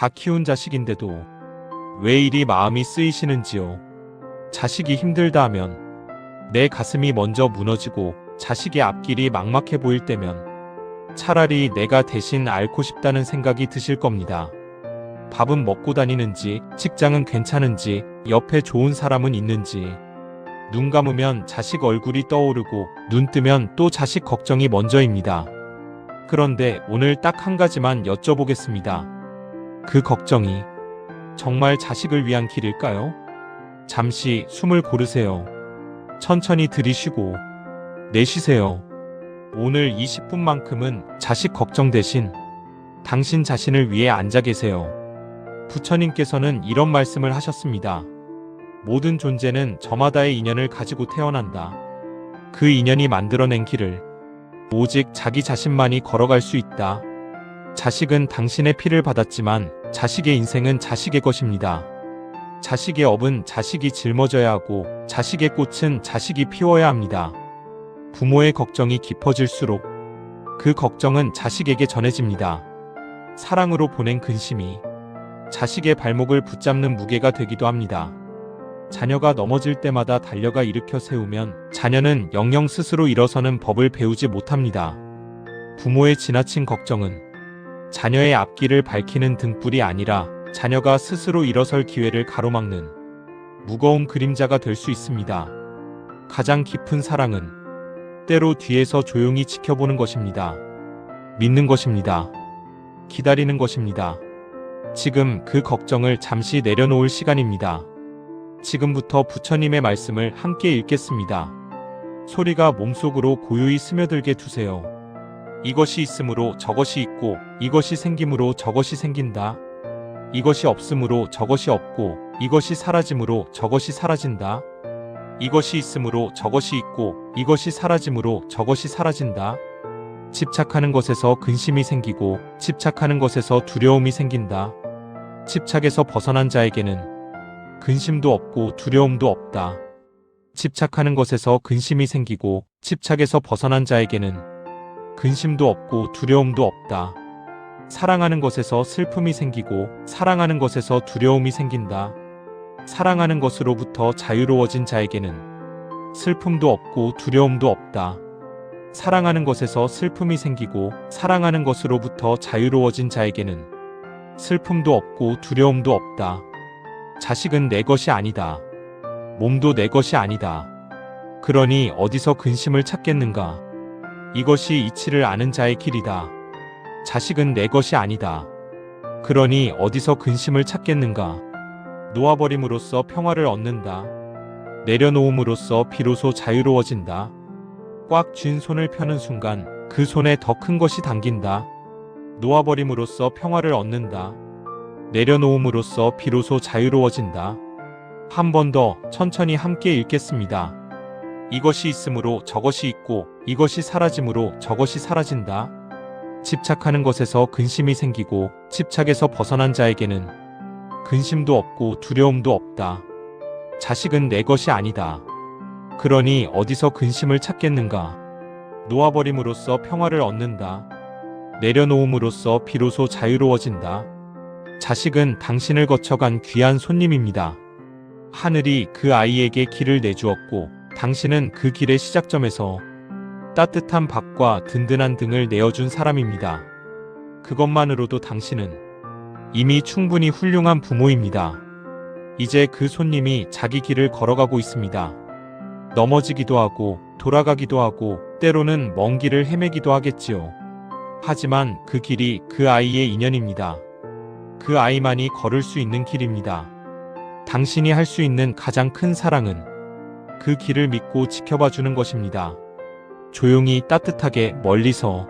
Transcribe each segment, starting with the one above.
다 키운 자식인데도 왜 이리 마음이 쓰이시는지요? 자식이 힘들다 하면 내 가슴이 먼저 무너지고 자식의 앞길이 막막해 보일 때면 차라리 내가 대신 앓고 싶다는 생각이 드실 겁니다. 밥은 먹고 다니는지, 직장은 괜찮은지, 옆에 좋은 사람은 있는지. 눈 감으면 자식 얼굴이 떠오르고 눈 뜨면 또 자식 걱정이 먼저입니다. 그런데 오늘 딱 한 가지만 여쭤보겠습니다. 그 걱정이 정말 자식을 위한 길일까요? 잠시 숨을 고르세요. 천천히 들이쉬고 내쉬세요. 오늘 20분만큼은 자식 걱정 대신 당신 자신을 위해 앉아 계세요. 부처님께서는 이런 말씀을 하셨습니다. 모든 존재는 저마다의 인연을 가지고 태어난다. 그 인연이 만들어낸 길을 오직 자기 자신만이 걸어갈 수 있다. 자식은 당신의 피를 받았지만 자식의 인생은 자식의 것입니다. 자식의 업은 자식이 짊어져야 하고 자식의 꽃은 자식이 피워야 합니다. 부모의 걱정이 깊어질수록 그 걱정은 자식에게 전해집니다. 사랑으로 보낸 근심이 자식의 발목을 붙잡는 무게가 되기도 합니다. 자녀가 넘어질 때마다 달려가 일으켜 세우면 자녀는 영영 스스로 일어서는 법을 배우지 못합니다. 부모의 지나친 걱정은 자녀의 앞길을 밝히는 등불이 아니라 자녀가 스스로 일어설 기회를 가로막는 무거운 그림자가 될 수 있습니다. 가장 깊은 사랑은 때로 뒤에서 조용히 지켜보는 것입니다. 믿는 것입니다. 기다리는 것입니다. 지금 그 걱정을 잠시 내려놓을 시간입니다. 지금부터 부처님의 말씀을 함께 읽겠습니다. 소리가 몸속으로 고요히 스며들게 두세요. 이것이 있으므로 저것이 있고 이것이 생김으로 저것이 생긴다. 이것이 없으므로 저것이 없고 이것이 사라짐으로 저것이 사라진다. 이것이 있으므로 저것이 있고 이것이 사라짐으로 저것이 사라진다. 집착하는 것에서 근심이 생기고 집착하는 것에서 두려움이 생긴다. 집착에서 벗어난 자에게는 근심도 없고 두려움도 없다. 집착하는 것에서 근심이 생기고 집착에서 벗어난 자에게는 근심도 없고 두려움도 없다. 사랑하는 것에서 슬픔이 생기고 사랑하는 것에서 두려움이 생긴다. 사랑하는 것으로부터 자유로워진 자에게는 슬픔도 없고 두려움도 없다. 사랑하는 것에서 슬픔이 생기고 사랑하는 것으로부터 자유로워진 자에게는 슬픔도 없고 두려움도 없다. 자식은 내 것이 아니다. 몸도 내 것이 아니다. 그러니 어디서 근심을 찾겠는가? 이것이 이치를 아는 자의 길이다. 자식은 내 것이 아니다. 그러니 어디서 근심을 찾겠는가? 놓아버림으로써 평화를 얻는다. 내려놓음으로써 비로소 자유로워진다. 꽉 쥔 손을 펴는 순간 그 손에 더 큰 것이 당긴다. 놓아버림으로써 평화를 얻는다. 내려놓음으로써 비로소 자유로워진다. 한 번 더 천천히 함께 읽겠습니다. 이것이 있으므로 저것이 있고 이것이 사라짐으로 저것이 사라진다. 집착하는 것에서 근심이 생기고 집착에서 벗어난 자에게는 근심도 없고 두려움도 없다. 자식은 내 것이 아니다. 그러니 어디서 근심을 찾겠는가? 놓아버림으로써 평화를 얻는다. 내려놓음으로써 비로소 자유로워진다. 자식은 당신을 거쳐간 귀한 손님입니다. 하늘이 그 아이에게 길을 내주었고 당신은 그 길의 시작점에서 따뜻한 밥과 든든한 등을 내어준 사람입니다. 그것만으로도 당신은 이미 충분히 훌륭한 부모입니다. 이제 그 손님이 자기 길을 걸어가고 있습니다. 넘어지기도 하고 돌아가기도 하고 때로는 먼 길을 헤매기도 하겠지요. 하지만 그 길이 그 아이의 인연입니다. 그 아이만이 걸을 수 있는 길입니다. 당신이 할 수 있는 가장 큰 사랑은 그 길을 믿고 지켜봐 주는 것입니다. 조용히 따뜻하게 멀리서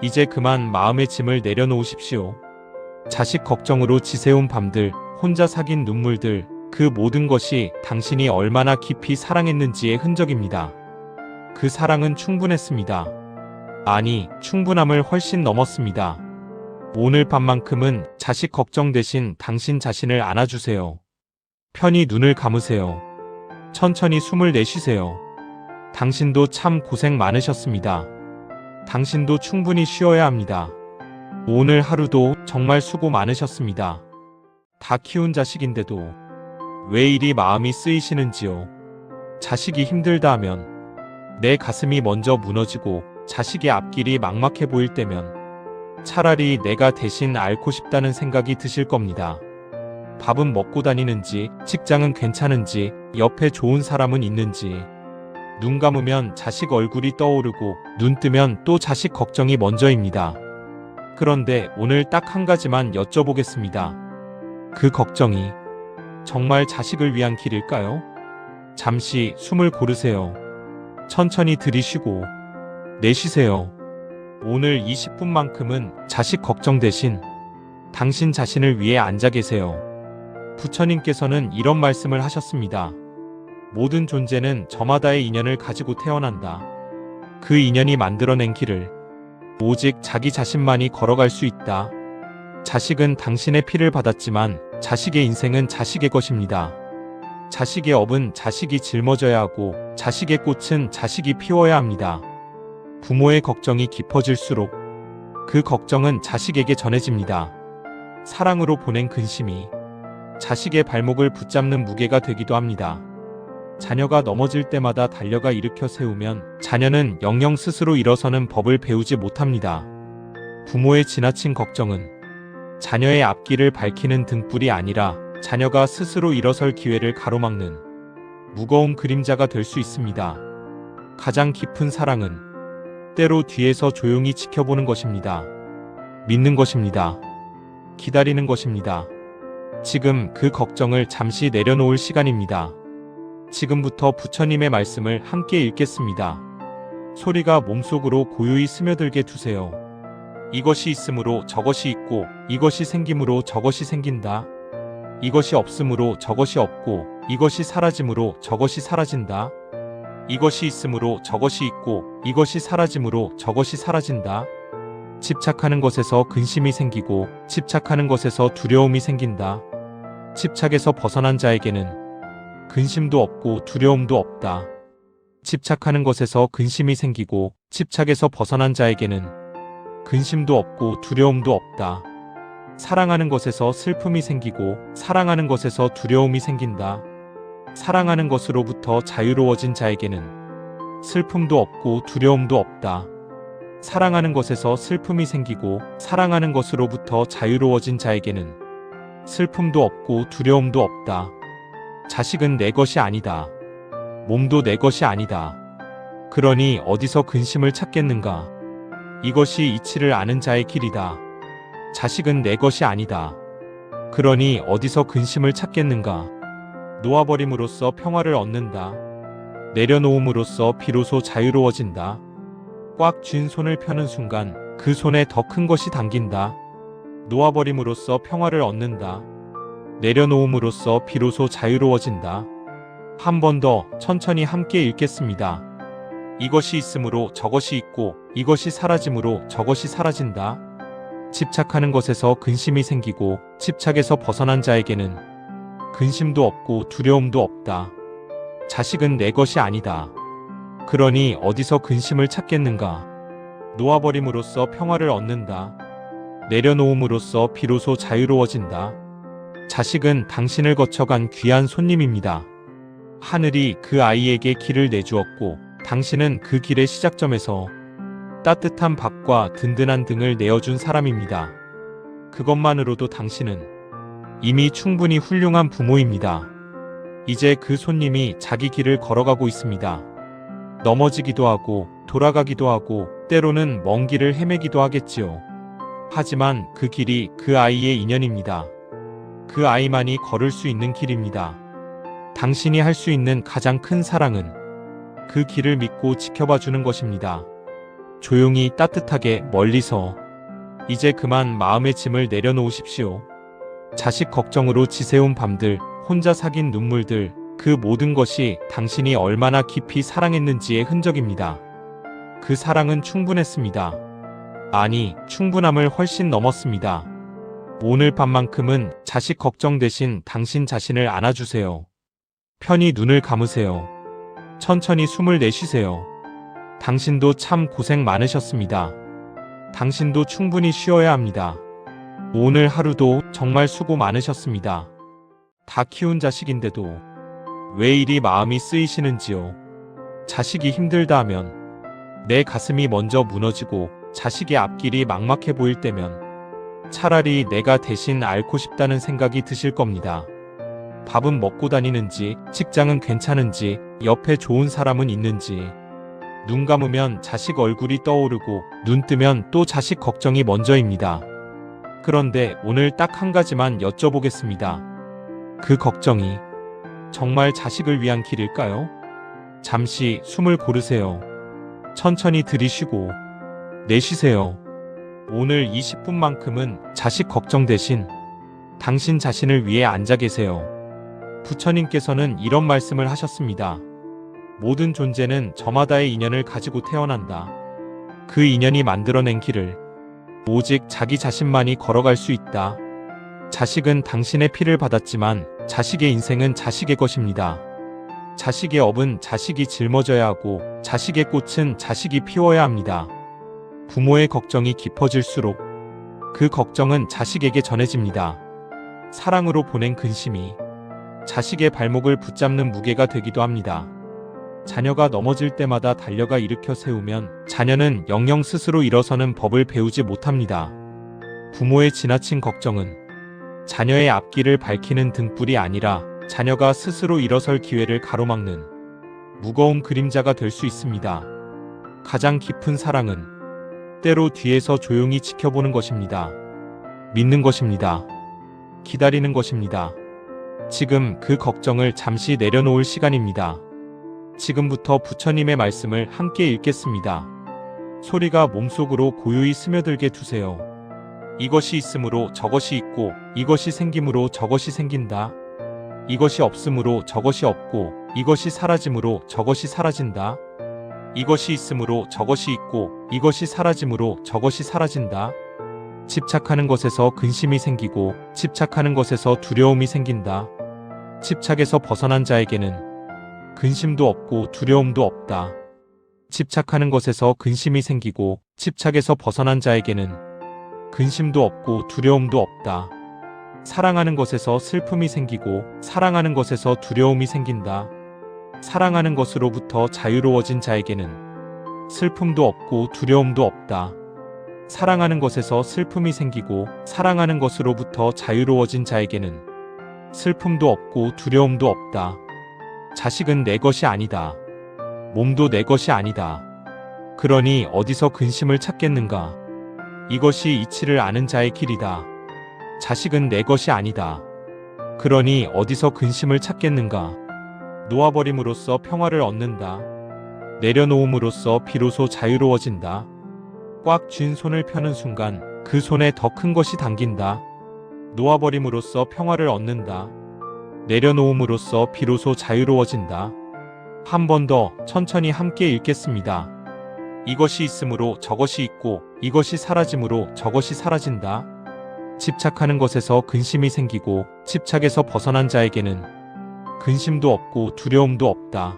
이제 그만 마음의 짐을 내려놓으십시오. 자식 걱정으로 지새운 밤들, 혼자 삭인 눈물들, 그 모든 것이 당신이 얼마나 깊이 사랑했는지의 흔적입니다. 그 사랑은 충분했습니다. 아니, 충분함을 훨씬 넘었습니다. 오늘 밤만큼은 자식 걱정 대신 당신 자신을 안아주세요. 편히 눈을 감으세요. 천천히 숨을 내쉬세요. 당신도 참 고생 많으셨습니다. 당신도 충분히 쉬어야 합니다. 오늘 하루도 정말 수고 많으셨습니다. 다 키운 자식인데도 왜 이리 마음이 쓰이시는지요? 자식이 힘들다 하면 내 가슴이 먼저 무너지고 자식의 앞길이 막막해 보일 때면 차라리 내가 대신 앓고 싶다는 생각이 드실 겁니다. 밥은 먹고 다니는지, 직장은 괜찮은지, 옆에 좋은 사람은 있는지, 눈 감으면 자식 얼굴이 떠오르고 눈 뜨면 또 자식 걱정이 먼저입니다. 그런데 오늘 딱 한 가지만 여쭤보겠습니다. 그 걱정이 정말 자식을 위한 길일까요? 잠시 숨을 고르세요. 천천히 들이쉬고 내쉬세요. 오늘 20분만큼은 자식 걱정 대신 당신 자신을 위해 앉아 계세요. 부처님께서는 이런 말씀을 하셨습니다. 모든 존재는 저마다의 인연을 가지고 태어난다. 그 인연이 만들어낸 길을 오직 자기 자신만이 걸어갈 수 있다. 자식은 당신의 피를 받았지만 자식의 인생은 자식의 것입니다. 자식의 업은 자식이 짊어져야 하고 자식의 꽃은 자식이 피워야 합니다. 부모의 걱정이 깊어질수록 그 걱정은 자식에게 전해집니다. 사랑으로 보낸 근심이 자식의 발목을 붙잡는 무게가 되기도 합니다. 자녀가 넘어질 때마다 달려가 일으켜 세우면 자녀는 영영 스스로 일어서는 법을 배우지 못합니다. 부모의 지나친 걱정은 자녀의 앞길을 밝히는 등불이 아니라 자녀가 스스로 일어설 기회를 가로막는 무거운 그림자가 될 수 있습니다. 가장 깊은 사랑은 때로 뒤에서 조용히 지켜보는 것입니다. 믿는 것입니다. 기다리는 것입니다. 지금 그 걱정을 잠시 내려놓을 시간입니다. 지금부터 부처님의 말씀을 함께 읽겠습니다. 소리가 몸속으로 고요히 스며들게 두세요. 이것이 있으므로 저것이 있고 이것이 생김으로 저것이 생긴다. 이것이 없으므로 저것이 없고 이것이 사라짐으로 저것이 사라진다. 이것이 있으므로 저것이 있고 이것이 사라짐으로 저것이 사라진다. 집착하는 것에서 근심이 생기고 집착하는 것에서 두려움이 생긴다. 집착에서 벗어난 자에게는 근심도 없고 두려움도 없다. 집착하는 것에서 근심이 생기고 집착에서 벗어난 자에게는 근심도 없고 두려움도 없다. 사랑하는 것에서 슬픔이 생기고 사랑하는 것에서 두려움이 생긴다. 사랑하는 것으로부터 자유로워진 자에게는 슬픔도 없고 두려움도 없다. 사랑하는 것에서 슬픔이 생기고 사랑하는 것으로부터 자유로워진 자에게는 슬픔도 없고 두려움도 없다. 자식은 내 것이 아니다. 몸도 내 것이 아니다. 그러니 어디서 근심을 찾겠는가? 이것이 이치를 아는 자의 길이다. 자식은 내 것이 아니다. 그러니 어디서 근심을 찾겠는가? 놓아버림으로써 평화를 얻는다. 내려놓음으로써 비로소 자유로워진다. 꽉 쥔 손을 펴는 순간 그 손에 더 큰 것이 당긴다. 놓아버림으로써 평화를 얻는다. 내려놓음으로써 비로소 자유로워진다. 한 번 더 천천히 함께 읽겠습니다. 이것이 있으므로 저것이 있고 이것이 사라짐으로 저것이 사라진다. 집착하는 것에서 근심이 생기고 집착에서 벗어난 자에게는 근심도 없고 두려움도 없다. 자식은 내 것이 아니다. 그러니 어디서 근심을 찾겠는가? 놓아버림으로써 평화를 얻는다. 내려놓음으로써 비로소 자유로워진다. 자식은 당신을 거쳐간 귀한 손님입니다. 하늘이 그 아이에게 길을 내주었고 당신은 그 길의 시작점에서 따뜻한 밥과 든든한 등을 내어준 사람입니다. 그것만으로도 당신은 이미 충분히 훌륭한 부모입니다. 이제 그 손님이 자기 길을 걸어가고 있습니다. 넘어지기도 하고 돌아가기도 하고 때로는 먼 길을 헤매기도 하겠지요. 하지만 그 길이 그 아이의 인연입니다. 그 아이만이 걸을 수 있는 길입니다. 당신이 할 수 있는 가장 큰 사랑은 그 길을 믿고 지켜봐 주는 것입니다. 조용히 따뜻하게 멀리서 이제 그만 마음의 짐을 내려놓으십시오. 자식 걱정으로 지새운 밤들, 혼자 삭인 눈물들, 그 모든 것이 당신이 얼마나 깊이 사랑했는지의 흔적입니다. 그 사랑은 충분했습니다. 아니, 충분함을 훨씬 넘었습니다. 오늘 밤만큼은 자식 걱정 대신 당신 자신을 안아주세요. 편히 눈을 감으세요. 천천히 숨을 내쉬세요. 당신도 참 고생 많으셨습니다. 당신도 충분히 쉬어야 합니다. 오늘 하루도 정말 수고 많으셨습니다. 다 키운 자식인데도 왜 이리 마음이 쓰이시는지요? 자식이 힘들다 하면 내 가슴이 먼저 무너지고 자식의 앞길이 막막해 보일 때면 차라리 내가 대신 앓고 싶다는 생각이 드실 겁니다. 밥은 먹고 다니는지, 직장은 괜찮은지, 옆에 좋은 사람은 있는지. 눈 감으면 자식 얼굴이 떠오르고 눈 뜨면 또 자식 걱정이 먼저입니다. 그런데 오늘 딱 한 가지만 여쭤보겠습니다. 그 걱정이 정말 자식을 위한 길일까요? 잠시 숨을 고르세요. 천천히 들이쉬고 내쉬세요. 오늘 20분만큼은 자식 걱정 대신 당신 자신을 위해 앉아 계세요. 부처님께서는 이런 말씀을 하셨습니다. 모든 존재는 저마다의 인연을 가지고 태어난다. 그 인연이 만들어낸 길을 오직 자기 자신만이 걸어갈 수 있다. 자식은 당신의 피를 받았지만 자식의 인생은 자식의 것입니다. 자식의 업은 자식이 짊어져야 하고 자식의 꽃은 자식이 피워야 합니다. 부모의 걱정이 깊어질수록 그 걱정은 자식에게 전해집니다. 사랑으로 보낸 근심이 자식의 발목을 붙잡는 무게가 되기도 합니다. 자녀가 넘어질 때마다 달려가 일으켜 세우면 자녀는 영영 스스로 일어서는 법을 배우지 못합니다. 부모의 지나친 걱정은 자녀의 앞길을 밝히는 등불이 아니라 자녀가 스스로 일어설 기회를 가로막는 무거운 그림자가 될 수 있습니다. 가장 깊은 사랑은 때로 뒤에서 조용히 지켜보는 것입니다. 믿는 것입니다. 기다리는 것입니다. 지금 그 걱정을 잠시 내려놓을 시간입니다. 지금부터 부처님의 말씀을 함께 읽겠습니다. 소리가 몸속으로 고요히 스며들게 두세요. 이것이 있으므로 저것이 있고 이것이 생김으로 저것이 생긴다. 이것이 없으므로 저것이 없고 이것이 사라짐으로 저것이 사라진다. 이것이 있으므로 저것이 있고 이것이 사라짐으로 저것이 사라진다. 집착하는 것에서 근심이 생기고 집착하는 것에서 두려움이 생긴다. 집착에서 벗어난 자에게는 근심도 없고 두려움도 없다. 집착하는 것에서 근심이 생기고 집착에서 벗어난 자에게는 근심도 없고 두려움도 없다. 사랑하는 것에서 슬픔이 생기고 사랑하는 것에서 두려움이 생긴다. 사랑하는 것으로부터 자유로워진 자에게는 슬픔도 없고 두려움도 없다. 사랑하는 것에서 슬픔이 생기고 사랑하는 것으로부터 자유로워진 자에게는 슬픔도 없고 두려움도 없다. 자식은 내 것이 아니다. 몸도 내 것이 아니다. 그러니 어디서 근심을 찾겠는가? 이것이 이치를 아는 자의 길이다. 자식은 내 것이 아니다. 그러니 어디서 근심을 찾겠는가? 놓아버림으로써 평화를 얻는다. 내려놓음으로써 비로소 자유로워진다. 꽉 쥔 손을 펴는 순간 그 손에 더 큰 것이 당긴다. 놓아버림으로써 평화를 얻는다. 내려놓음으로써 비로소 자유로워진다. 한 번 더 천천히 함께 읽겠습니다. 이것이 있으므로 저것이 있고 이것이 사라짐으로 저것이 사라진다. 집착하는 것에서 근심이 생기고 집착에서 벗어난 자에게는 근심도 없고 두려움도 없다.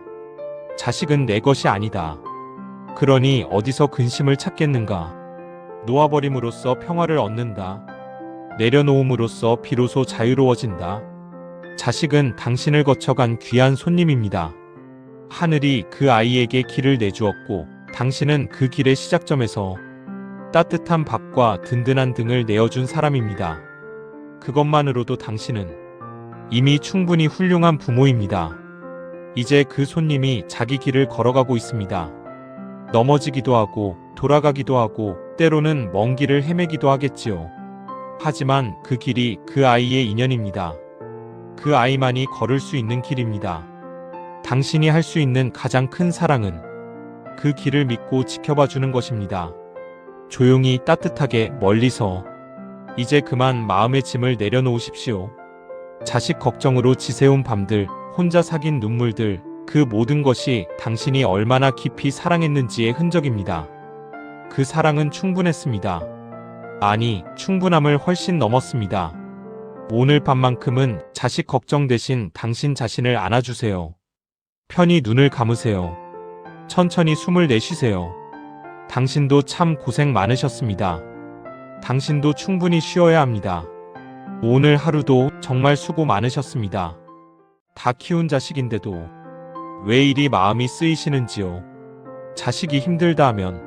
자식은 내 것이 아니다. 그러니 어디서 근심을 찾겠는가? 놓아버림으로써 평화를 얻는다. 내려놓음으로써 비로소 자유로워진다. 자식은 당신을 거쳐간 귀한 손님입니다. 하늘이 그 아이에게 길을 내주었고 당신은 그 길의 시작점에서 따뜻한 밥과 든든한 등을 내어준 사람입니다. 그것만으로도 당신은 이미 충분히 훌륭한 부모입니다. 이제 그 손님이 자기 길을 걸어가고 있습니다. 넘어지기도 하고 돌아가기도 하고 때로는 먼 길을 헤매기도 하겠지요. 하지만 그 길이 그 아이의 인연입니다. 그 아이만이 걸을 수 있는 길입니다. 당신이 할 수 있는 가장 큰 사랑은 그 길을 믿고 지켜봐 주는 것입니다. 조용히 따뜻하게 멀리서 이제 그만 마음의 짐을 내려놓으십시오. 자식 걱정으로 지새운 밤들, 혼자 삭인 눈물들, 그 모든 것이 당신이 얼마나 깊이 사랑했는지의 흔적입니다. 그 사랑은 충분했습니다. 아니, 충분함을 훨씬 넘었습니다. 오늘 밤만큼은 자식 걱정 대신 당신 자신을 안아주세요. 편히 눈을 감으세요. 천천히 숨을 내쉬세요. 당신도 참 고생 많으셨습니다. 당신도 충분히 쉬어야 합니다. 오늘 하루도 정말 수고 많으셨습니다. 다 키운 자식인데도 왜 이리 마음이 쓰이시는지요. 자식이 힘들다 하면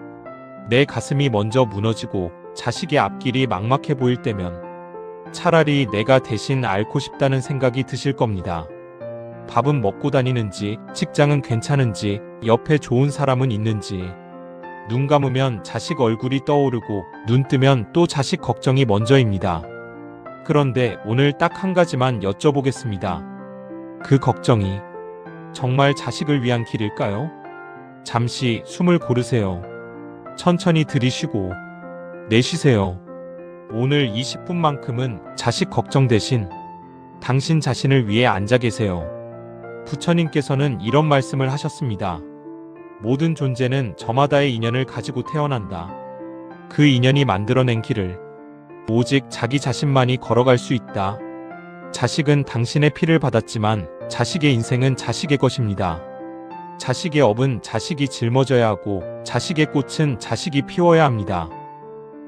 내 가슴이 먼저 무너지고 자식의 앞길이 막막해 보일 때면 차라리 내가 대신 앓고 싶다는 생각이 드실 겁니다. 밥은 먹고 다니는지, 직장은 괜찮은지, 옆에 좋은 사람은 있는지. 눈 감으면 자식 얼굴이 떠오르고 눈 뜨면 또 자식 걱정이 먼저입니다. 그런데 오늘 딱 한 가지만 여쭤보겠습니다. 그 걱정이 정말 자식을 위한 길일까요? 잠시 숨을 고르세요. 천천히 들이쉬고 내쉬세요. 오늘 20분만큼은 자식 걱정 대신 당신 자신을 위해 앉아 계세요. 부처님께서는 이런 말씀을 하셨습니다. 모든 존재는 저마다의 인연을 가지고 태어난다. 그 인연이 만들어낸 길을 오직 자기 자신만이 걸어갈 수 있다. 자식은 당신의 피를 받았지만 자식의 인생은 자식의 것입니다. 자식의 업은 자식이 짊어져야 하고 자식의 꽃은 자식이 피워야 합니다.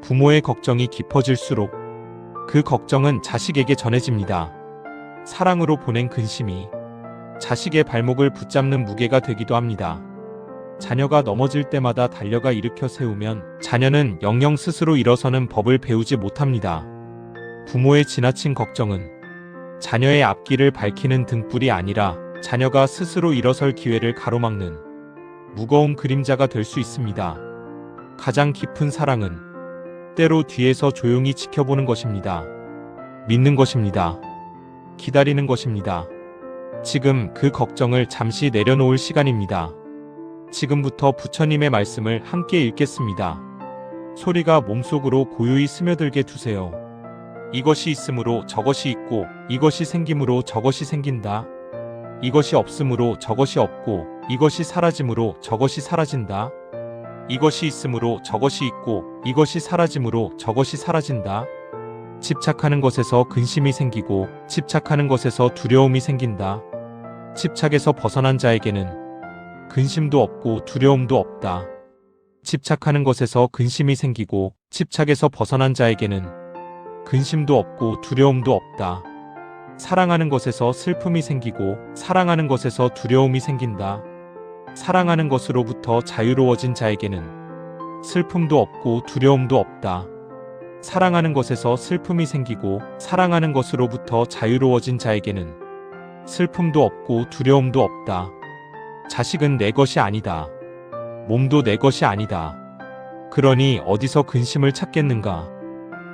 부모의 걱정이 깊어질수록 그 걱정은 자식에게 전해집니다. 사랑으로 보낸 근심이 자식의 발목을 붙잡는 무게가 되기도 합니다. 자녀가 넘어질 때마다 달려가 일으켜 세우면 자녀는 영영 스스로 일어서는 법을 배우지 못합니다. 부모의 지나친 걱정은 자녀의 앞길을 밝히는 등불이 아니라 자녀가 스스로 일어설 기회를 가로막는 무거운 그림자가 될 수 있습니다. 가장 깊은 사랑은 때로 뒤에서 조용히 지켜보는 것입니다. 믿는 것입니다. 기다리는 것입니다. 지금 그 걱정을 잠시 내려놓을 시간입니다. 지금부터 부처님의 말씀을 함께 읽겠습니다. 소리가 몸속으로 고요히 스며들게 두세요. 이것이 있으므로 저것이 있고 이것이 생김으로 저것이 생긴다. 이것이 없으므로 저것이 없고 이것이 사라짐으로 저것이 사라진다. 이것이 있으므로 저것이 있고 이것이 사라짐으로 저것이 사라진다. 집착하는 것에서 근심이 생기고 집착하는 것에서 두려움이 생긴다. 집착에서 벗어난 자에게는 근심도 없고 두려움도 없다. 집착하는 것에서 근심이 생기고 집착에서 벗어난 자에게는 근심도 없고 두려움도 없다. 사랑하는 것에서 슬픔이 생기고 사랑하는 것에서 두려움이 생긴다. 사랑하는 것으로부터 자유로워진 자에게는 슬픔도 없고 두려움도 없다. 사랑하는 것에서 슬픔이 생기고 사랑하는 것으로부터 자유로워진 자에게는 슬픔도 없고 두려움도 없다. 자식은 내 것이 아니다. 몸도 내 것이 아니다. 그러니 어디서 근심을 찾겠는가?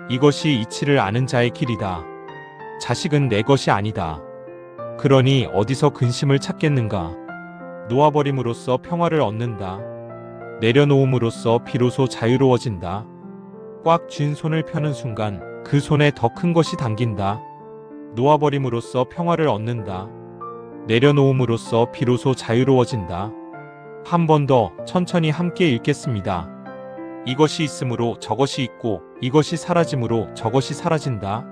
이것이 이치를 아는 자의 길이다. 자식은 내 것이 아니다. 그러니 어디서 근심을 찾겠는가? 놓아버림으로써 평화를 얻는다. 내려놓음으로써 비로소 자유로워진다. 꽉 쥔 손을 펴는 순간 그 손에 더 큰 것이 당긴다. 놓아버림으로써 평화를 얻는다. 내려놓음으로써 비로소 자유로워진다. 한 번 더 천천히 함께 읽겠습니다. 이것이 있으므로 저것이 있고 이것이 사라짐으로 저것이 사라진다.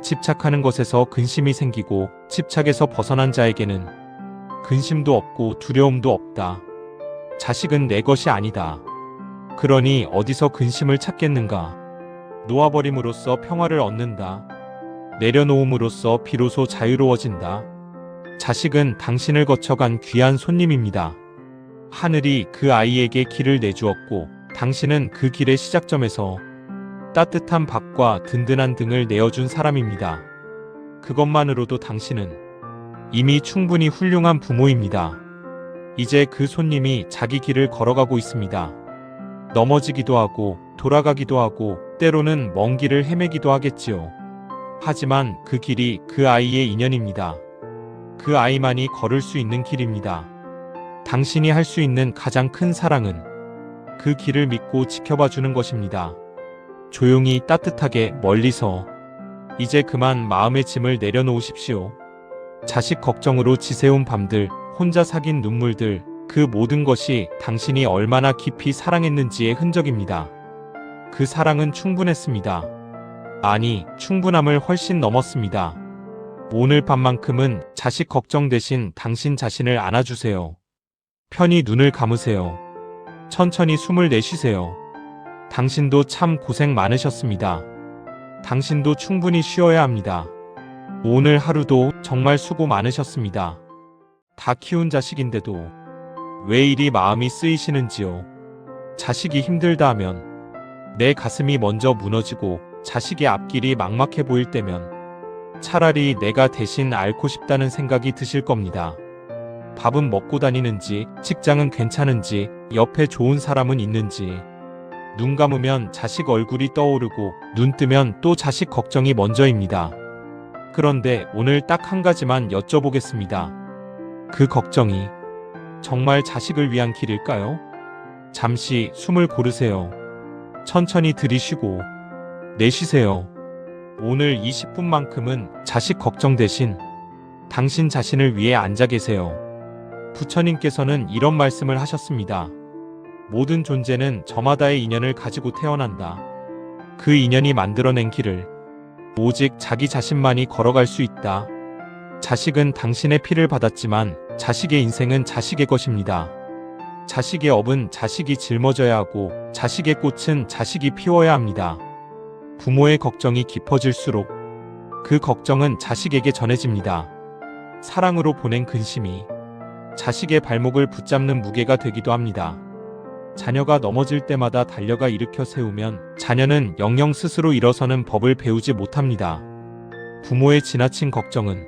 집착하는 것에서 근심이 생기고 집착에서 벗어난 자에게는 근심도 없고 두려움도 없다. 자식은 내 것이 아니다. 그러니 어디서 근심을 찾겠는가? 놓아버림으로써 평화를 얻는다. 내려놓음으로써 비로소 자유로워진다. 자식은 당신을 거쳐간 귀한 손님입니다. 하늘이 그 아이에게 길을 내주었고 당신은 그 길의 시작점에서 따뜻한 밥과 든든한 등을 내어준 사람입니다. 그것만으로도 당신은 이미 충분히 훌륭한 부모입니다. 이제 그 손님이 자기 길을 걸어가고 있습니다. 넘어지기도 하고 돌아가기도 하고 때로는 먼 길을 헤매기도 하겠지요. 하지만 그 길이 그 아이의 인연입니다. 그 아이만이 걸을 수 있는 길입니다. 당신이 할 수 있는 가장 큰 사랑은 그 길을 믿고 지켜봐 주는 것입니다. 조용히 따뜻하게 멀리서 이제 그만 마음의 짐을 내려놓으십시오. 자식 걱정으로 지새운 밤들, 혼자 삭인 눈물들, 그 모든 것이 당신이 얼마나 깊이 사랑했는지의 흔적입니다. 그 사랑은 충분했습니다. 아니, 충분함을 훨씬 넘었습니다. 오늘 밤만큼은 자식 걱정 대신 당신 자신을 안아주세요. 편히 눈을 감으세요. 천천히 숨을 내쉬세요. 당신도 참 고생 많으셨습니다. 당신도 충분히 쉬어야 합니다. 오늘 하루도 정말 수고 많으셨습니다. 다 키운 자식인데도 왜 이리 마음이 쓰이시는지요. 자식이 힘들다 하면 내 가슴이 먼저 무너지고 자식의 앞길이 막막해 보일 때면 차라리 내가 대신 앓고 싶다는 생각이 드실 겁니다. 밥은 먹고 다니는지, 직장은 괜찮은지, 옆에 좋은 사람은 있는지. 눈 감으면 자식 얼굴이 떠오르고 눈 뜨면 또 자식 걱정이 먼저입니다. 그런데 오늘 딱 한 가지만 여쭤보겠습니다. 그 걱정이 정말 자식을 위한 길일까요? 잠시 숨을 고르세요. 천천히 들이쉬고 내쉬세요. 오늘 20분만큼은 자식 걱정 대신 당신 자신을 위해 앉아 계세요. 부처님께서는 이런 말씀을 하셨습니다. 모든 존재는 저마다의 인연을 가지고 태어난다. 그 인연이 만들어낸 길을 오직 자기 자신만이 걸어갈 수 있다. 자식은 당신의 피를 받았지만 자식의 인생은 자식의 것입니다. 자식의 업은 자식이 짊어져야 하고 자식의 꽃은 자식이 피워야 합니다. 부모의 걱정이 깊어질수록 그 걱정은 자식에게 전해집니다. 사랑으로 보낸 근심이 자식의 발목을 붙잡는 무게가 되기도 합니다. 자녀가 넘어질 때마다 달려가 일으켜 세우면 자녀는 영영 스스로 일어서는 법을 배우지 못합니다. 부모의 지나친 걱정은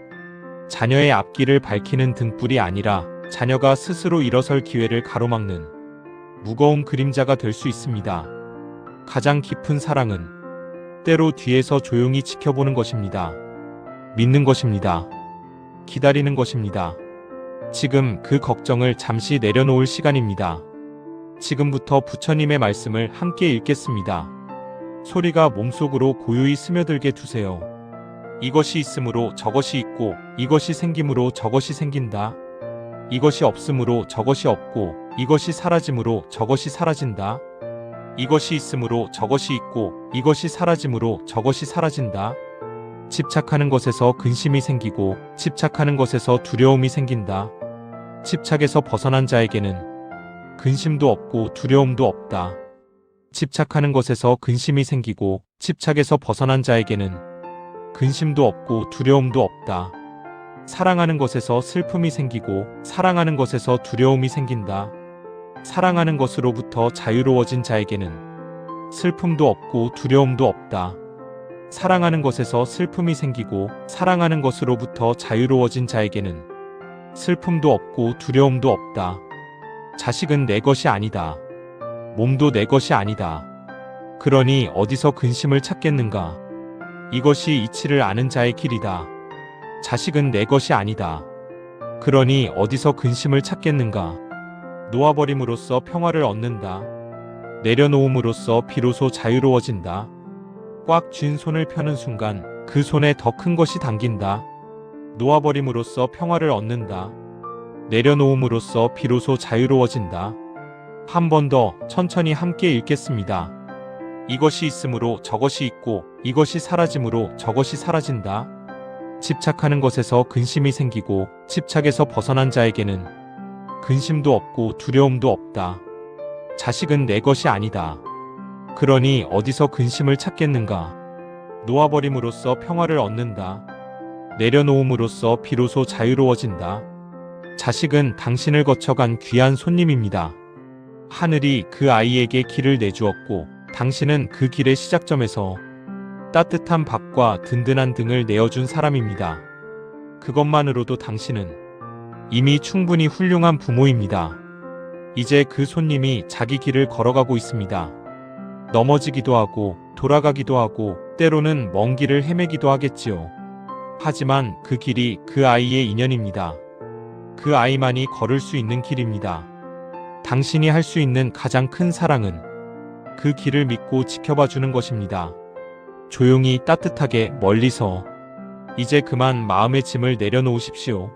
자녀의 앞길을 밝히는 등불이 아니라 자녀가 스스로 일어설 기회를 가로막는 무거운 그림자가 될 수 있습니다. 가장 깊은 사랑은 때로 뒤에서 조용히 지켜보는 것입니다. 믿는 것입니다. 기다리는 것입니다. 지금 그 걱정을 잠시 내려놓을 시간입니다. 지금부터 부처님의 말씀을 함께 읽겠습니다. 소리가 몸속으로 고요히 스며들게 두세요. 이것이 있으므로 저것이 있고 이것이 생김으로 저것이 생긴다. 이것이 없으므로 저것이 없고 이것이 사라짐으로 저것이 사라진다. 이것이 있으므로 저것이 있고 이것이 사라짐으로 저것이 사라진다. 집착하는 것에서 근심이 생기고 집착하는 것에서 두려움이 생긴다. 집착에서 벗어난 자에게는 근심도 없고 두려움도 없다. 집착하는 것에서 근심이 생기고 집착에서 벗어난 자에게는 근심도 없고 두려움도 없다. 사랑하는 것에서 슬픔이 생기고 사랑하는 것에서 두려움이 생긴다. 사랑하는 것으로부터 자유로워진 자에게는 슬픔도 없고 두려움도 없다. 사랑하는 것에서 슬픔이 생기고 사랑하는 것으로부터 자유로워진 자에게는 슬픔도 없고 두려움도 없다. 자식은 내 것이 아니다. 몸도 내 것이 아니다. 그러니 어디서 근심을 찾겠는가? 이것이 이치를 아는 자의 길이다. 자식은 내 것이 아니다. 그러니 어디서 근심을 찾겠는가? 놓아버림으로써 평화를 얻는다. 내려놓음으로써 비로소 자유로워진다. 꽉 쥔 손을 펴는 순간 그 손에 더 큰 것이 당긴다. 놓아버림으로써 평화를 얻는다. 내려놓음으로써 비로소 자유로워진다. 한 번 더 천천히 함께 읽겠습니다. 이것이 있으므로 저것이 있고 이것이 사라짐으로 저것이 사라진다. 집착하는 것에서 근심이 생기고 집착에서 벗어난 자에게는 근심도 없고 두려움도 없다. 자식은 내 것이 아니다. 그러니 어디서 근심을 찾겠는가? 놓아버림으로써 평화를 얻는다. 내려놓음으로써 비로소 자유로워진다. 자식은 당신을 거쳐간 귀한 손님입니다. 하늘이 그 아이에게 길을 내주었고 당신은 그 길의 시작점에서 따뜻한 밥과 든든한 등을 내어준 사람입니다. 그것만으로도 당신은 이미 충분히 훌륭한 부모입니다. 이제 그 손님이 자기 길을 걸어가고 있습니다. 넘어지기도 하고 돌아가기도 하고 때로는 먼 길을 헤매기도 하겠지요. 하지만 그 길이 그 아이의 인연입니다. 그 아이만이 걸을 수 있는 길입니다. 당신이 할 수 있는 가장 큰 사랑은 그 길을 믿고 지켜봐 주는 것입니다. 조용히 따뜻하게 멀리서 이제 그만 마음의 짐을 내려놓으십시오.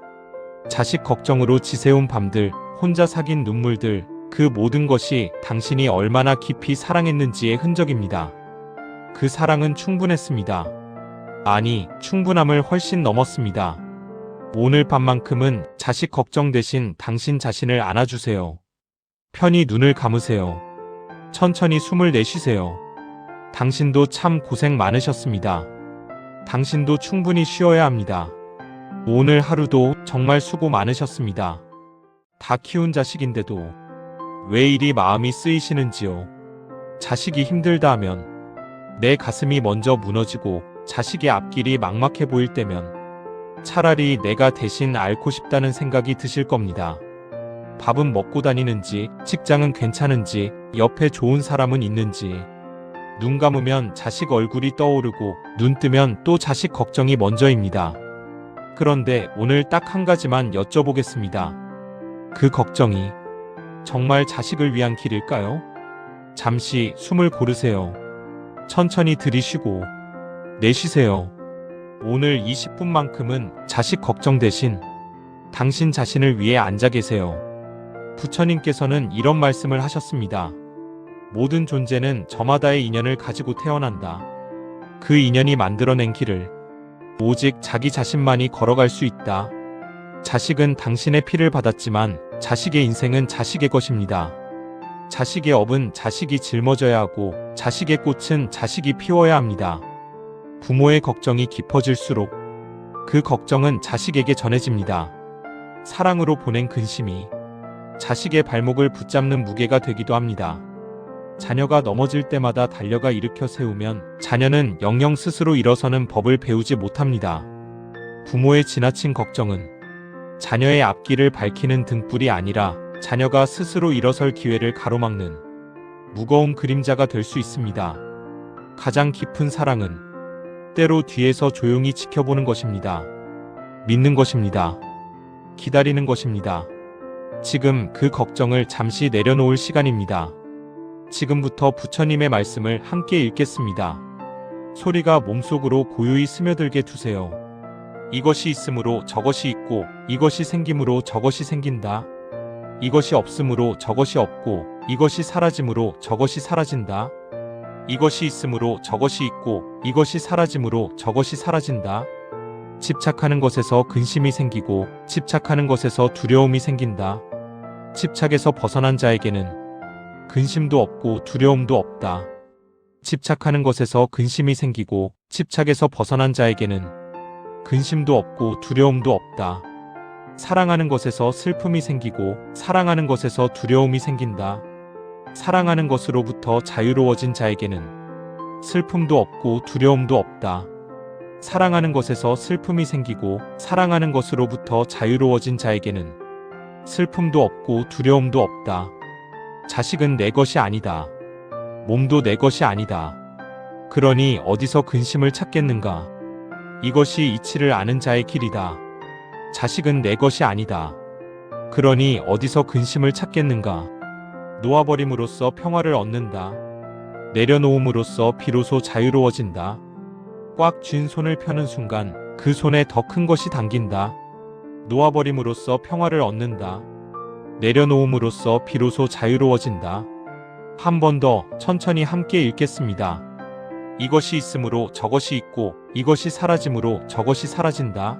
자식 걱정으로 지새운 밤들, 혼자 삭인 눈물들, 그 모든 것이 당신이 얼마나 깊이 사랑했는지의 흔적입니다. 그 사랑은 충분했습니다. 아니, 충분함을 훨씬 넘었습니다. 오늘 밤만큼은 자식 걱정 대신 당신 자신을 안아주세요. 편히 눈을 감으세요. 천천히 숨을 내쉬세요. 당신도 참 고생 많으셨습니다. 당신도 충분히 쉬어야 합니다. 오늘 하루도 정말 수고 많으셨습니다. 다 키운 자식인데도 왜 이리 마음이 쓰이시는지요. 자식이 힘들다 하면 내 가슴이 먼저 무너지고 자식의 앞길이 막막해 보일 때면 차라리 내가 대신 앓고 싶다는 생각이 드실 겁니다. 밥은 먹고 다니는지, 직장은 괜찮은지, 옆에 좋은 사람은 있는지. 눈 감으면 자식 얼굴이 떠오르고 눈 뜨면 또 자식 걱정이 먼저입니다. 그런데 오늘 딱 한 가지만 여쭤보겠습니다. 그 걱정이 정말 자식을 위한 길일까요? 잠시 숨을 고르세요. 천천히 들이쉬고 내쉬세요. 오늘 20분만큼은 자식 걱정 대신 당신 자신을 위해 앉아 계세요. 부처님께서는 이런 말씀을 하셨습니다. 모든 존재는 저마다의 인연을 가지고 태어난다. 그 인연이 만들어낸 길을 오직 자기 자신만이 걸어갈 수 있다. 자식은 당신의 피를 받았지만 자식의 인생은 자식의 것입니다. 자식의 업은 자식이 짊어져야 하고 자식의 꽃은 자식이 피워야 합니다. 부모의 걱정이 깊어질수록 그 걱정은 자식에게 전해집니다. 사랑으로 보낸 근심이 자식의 발목을 붙잡는 무게가 되기도 합니다. 자녀가 넘어질 때마다 달려가 일으켜 세우면 자녀는 영영 스스로 일어서는 법을 배우지 못합니다. 부모의 지나친 걱정은 자녀의 앞길을 밝히는 등불이 아니라 자녀가 스스로 일어설 기회를 가로막는 무거운 그림자가 될 수 있습니다. 가장 깊은 사랑은 때로 뒤에서 조용히 지켜보는 것입니다. 믿는 것입니다. 기다리는 것입니다. 지금 그 걱정을 잠시 내려놓을 시간입니다. 지금부터 부처님의 말씀을 함께 읽겠습니다. 소리가 몸속으로 고요히 스며들게 두세요. 이것이 있으므로 저것이 있고 이것이 생김으로 저것이 생긴다. 이것이 없으므로 저것이 없고 이것이 사라짐으로 저것이 사라진다. 이것이 있으므로 저것이 있고 이것이 사라짐으로 저것이 사라진다. 집착하는 것에서 근심이 생기고 집착하는 것에서 두려움이 생긴다. 집착에서 벗어난 자에게는 근심도 없고 두려움도 없다. 집착하는 것에서 근심이 생기고 집착에서 벗어난 자에게는 근심도 없고 두려움도 없다. 사랑하는 것에서 슬픔이 생기고 사랑하는 것에서 두려움이 생긴다. 사랑하는 것으로부터 자유로워진 자에게는 슬픔도 없고 두려움도 없다. 사랑하는 것에서 슬픔이 생기고 사랑하는 것으로부터 자유로워진 자에게는 슬픔도 없고 두려움도 없다. 자식은 내 것이 아니다. 몸도 내 것이 아니다. 그러니 어디서 근심을 찾겠는가? 이것이 이치를 아는 자의 길이다. 자식은 내 것이 아니다. 그러니 어디서 근심을 찾겠는가? 놓아버림으로써 평화를 얻는다. 내려놓음으로써 비로소 자유로워진다. 꽉 쥔 손을 펴는 순간 그 손에 더 큰 것이 당긴다. 놓아버림으로써 평화를 얻는다. 내려놓음으로써 비로소 자유로워진다. 한 번 더 천천히 함께 읽겠습니다. 이것이 있으므로 저것이 있고 이것이 사라짐으로 저것이 사라진다.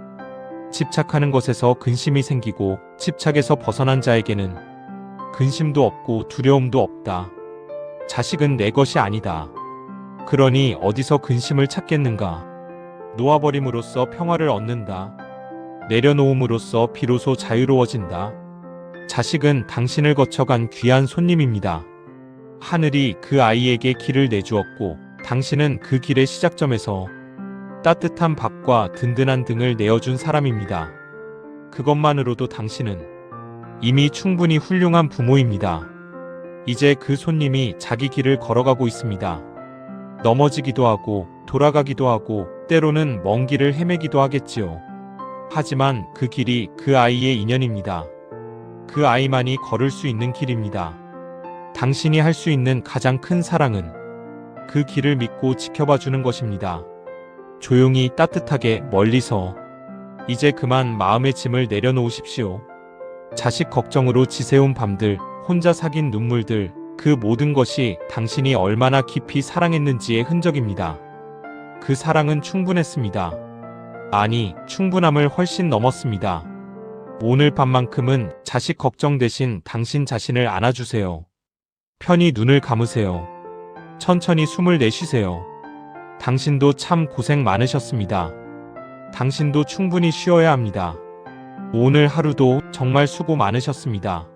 집착하는 것에서 근심이 생기고 집착에서 벗어난 자에게는 근심도 없고 두려움도 없다. 자식은 내 것이 아니다. 그러니 어디서 근심을 찾겠는가? 놓아버림으로써 평화를 얻는다. 내려놓음으로써 비로소 자유로워진다. 자식은 당신을 거쳐간 귀한 손님입니다. 하늘이 그 아이에게 길을 내주었고 당신은 그 길의 시작점에서 따뜻한 밥과 든든한 등을 내어준 사람입니다. 그것만으로도 당신은 이미 충분히 훌륭한 부모입니다. 이제 그 손님이 자기 길을 걸어가고 있습니다. 넘어지기도 하고 돌아가기도 하고 때로는 먼 길을 헤매기도 하겠지요. 하지만 그 길이 그 아이의 인연입니다. 그 아이만이 걸을 수 있는 길입니다. 당신이 할 수 있는 가장 큰 사랑은 그 길을 믿고 지켜봐 주는 것입니다. 조용히 따뜻하게 멀리서 이제 그만 마음의 짐을 내려놓으십시오. 자식 걱정으로 지새운 밤들, 혼자 삭인 눈물들, 그 모든 것이 당신이 얼마나 깊이 사랑했는지의 흔적입니다. 그 사랑은 충분했습니다. 아니, 충분함을 훨씬 넘었습니다. 오늘 밤만큼은 자식 걱정 대신 당신 자신을 안아주세요. 편히 눈을 감으세요. 천천히 숨을 내쉬세요. 당신도 참 고생 많으셨습니다. 당신도 충분히 쉬어야 합니다. 오늘 하루도 정말 수고 많으셨습니다.